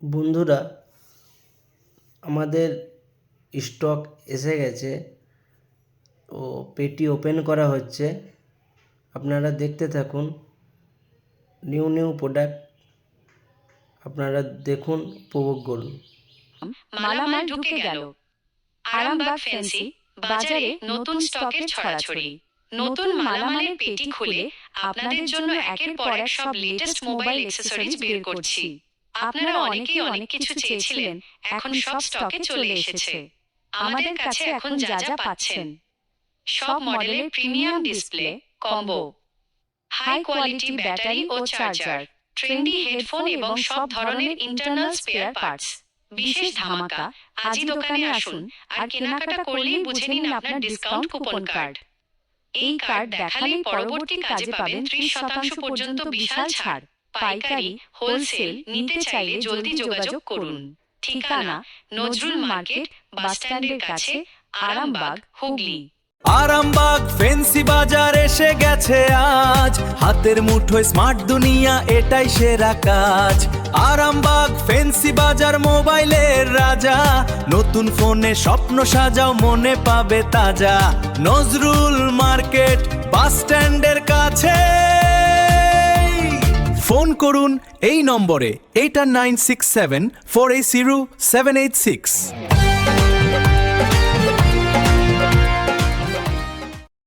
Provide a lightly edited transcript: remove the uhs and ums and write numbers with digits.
বন্ধুরা, আমাদের স্টক এসে গেছে ও পেটি ওপেন করা হচ্ছে। আপনারা দেখতে থাকুন। নিউ প্রোডাক্ট আপনারা দেখুন, উপভোগ করুন। মালামাল ঢুকে গেল। আরামবাগ ফ্যান্সি বাজারে নতুন স্টকের ছড়াছড়ি। নতুন মালামালের পেটি খুলে আপনাদের জন্য একের পর এক সব লেটেস্ট মোবাইল অ্যাকসেসরিজ বের করছি। আপনারা অনেকেই অনেক কিছু চেয়েছিলেন, এখন সব স্টকে চলে এসেছে। আমাদের কাছে এখন যা যা পাচ্ছেন: সব মডেলের premium display combo, high quality battery ও চার্জার, ট্রেন্ডি হেডফোন এবং সব ধরনের ইন্টারনাল স্পেয়ার পার্টস। বিশেষ ধামাকা, আজই দোকানে আসুন আর কেনাকাটা করলেই বুঝে নিন আপনার ডিসকাউন্ট কুপন কার্ড। এই কার্ড দেখালেই পরবর্তী কাজে পাবেন 30% পর্যন্ত বিশাল ছাড়। পাইকারি, হোলসেল নিতে চাইলে জলদি যোগাযোগ করুন। ঠিকানা: নজরুল মার্কেট, বাসস্ট্যান্ডের কাছে, আরামবাগ, হুগলি। আরামবাগ ফেন্সি বাজার এসে গেছে আজ, হাতের মুঠোয় স্মার্ট দুনিয়া, এটাই সেরা কাজ। আরামবাগ ফেন্সি বাজার মোবাইলের রাজা, নতুন ফোনে স্বপ্ন সাজাও, মনে পাবে তাজা। নজরুল মার্কেট, বাস স্ট্যান্ডের কাছে। ফোন করুন এই নম্বরে 8967 480 786।